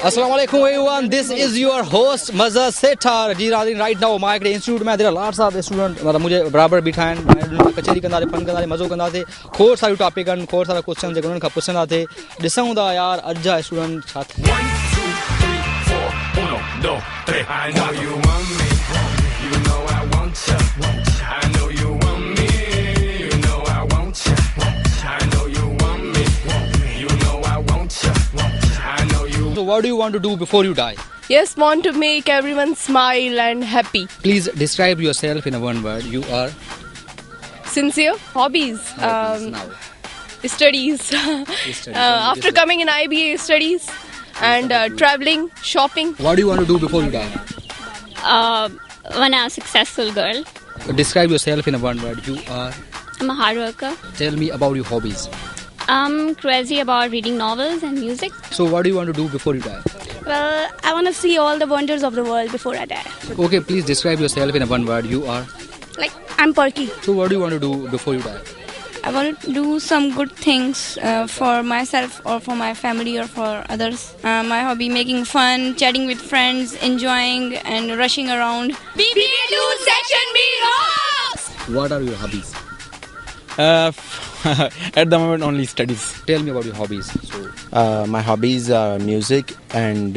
Assalamualaikum everyone, this is your host Mazza Setar. Ji right now my institute में there are lots of students मतलब मुझे बराबर बिठाएं कचहरी कंदा थे फन कंदा थे मज़ो कंदा थे खोड़ सारी टॉपिक आहिनि खोड़ सारा क्वेश्चन जेके उन्हनि खां पुछंदा थे ॾिसूं था यार अॼु जा स्टूडेंट छा थिया I know you want me, you know I want you, I know you want me, you know I want you, I know you want me, you know I want you, I know you. So what do you want to do before you die? Yes, want to make everyone smile and happy. Please describe yourself in a one word. You are sincere. Hobbies. Studies. After coming in IBA, studies and traveling, shopping. What do you want to do before you die? When I'm a successful girl. Describe yourself in a one word. You are. I'm a hard worker. Tell me about your hobbies. I'm crazy about reading novels and music. So what do you want to do before you die? Well, I want to see all the wonders of the world before I die. Okay, please describe yourself in a one word. You are. I'm perky. So what do you want to do before you die? I want to do some good things for myself or for my family or for others. My hobby, making fun, chatting with friends, enjoying and rushing around. BBA2 Section B rocks! What are your hobbies? At the moment only studies. Tell me about your hobbies. My hobbies are music and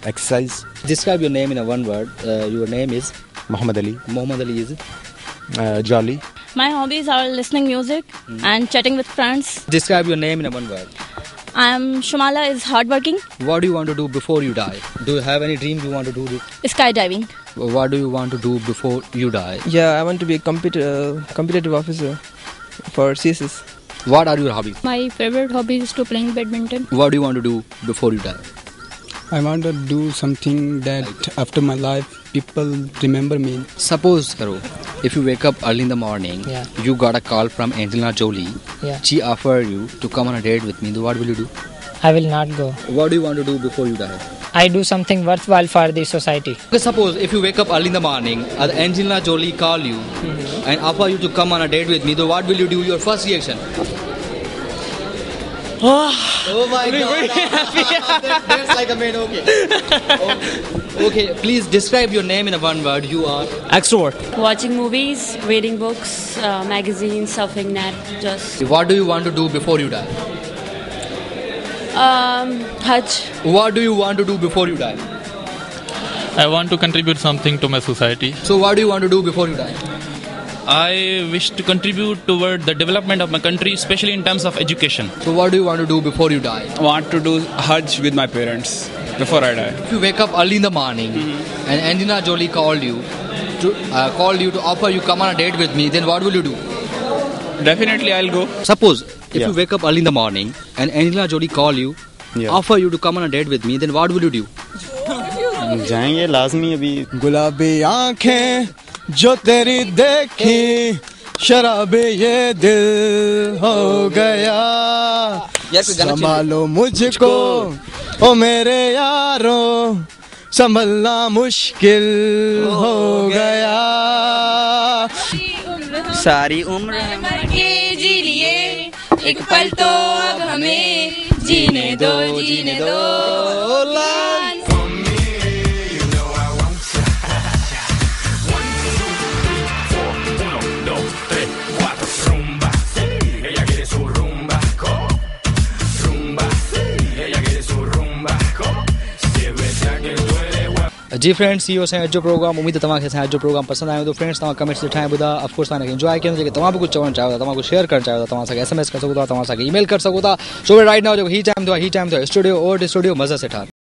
exercise. Describe your name in a one word. Your name is? Muhammad Ali. Muhammad Ali is? Jolly. My hobbies are listening music and chatting with friends. Describe your name in a one word. Shumala is hardworking. What do you want to do before you die? Do you have any dream you want to do? Skydiving. What do you want to do before you die? Yeah, I want to be a competitive officer for CSS. What are your hobbies? My favorite hobby is to playing badminton. What do you want to do before you die? I want to do something that after my life people remember me. Suppose karo, if you wake up early in the morning, you got a call from Angelina Jolie. She offered you to come on a date with me. What will you do? I will not go. What do you want to do before you die? I do something worthwhile for the society. Okay, suppose if you wake up early in the morning, Angelina Jolie call you and offer you to come on a date with me, so what will you do? Your first reaction? Oh my God! That's like a man. Okay. Please describe your name in a one word. You are Extrovert. Watching movies, reading books, magazines, surfing net. Just. What do you want to do before you die? Hajj. What do you want to do before you die? I want to contribute something to my society. So what do you want to do before you die? I wish to contribute toward the development of my country, especially in terms of education. So what do you want to do before you die? I want to do Hajj with my parents before I die. If you wake up early in the morning and Angelina Jolie called you to offer you come on a date with me, then what will you do? Definitely I'll go. Suppose if you wake up early in the morning and Angelina Jolie call you, offer you to come on a date with me, then what will you do? जाएंगे लाजमी अभी. गुलाबी आंखें जो तेरी देखी शराबे ये दिल हो गया. संभालो मुझको ओ मेरे यारों संभलना मुश्किल हो गया. सारी उम्र मर के जी लिए एक पल तो अब हमें जीने दो. जी फ्रेंड्स इहो असांजो अॼु जो प्रोग्राम उमेद तव्हांखे असांजो अॼु जो प्रोग्राम पसंदि आयो. तो फ्रेंड्स तव्हां कमेंट्स ॾिठा ऐं ॿुधा ऑफकोर्स तव्हांखे इंजॉय कयो. जेके तव्हां बि कुझु चवणु चाहियो था, तव्हां कुझु शेयर करणु चाहियो था, तव्हां असांखे SMS करे सघो था, तव्हां असांखे ईमेल करे सघो था. सो राइट नाउ जेको ही टाइम थियो आहे स्टूडियो मज़ा सेठार.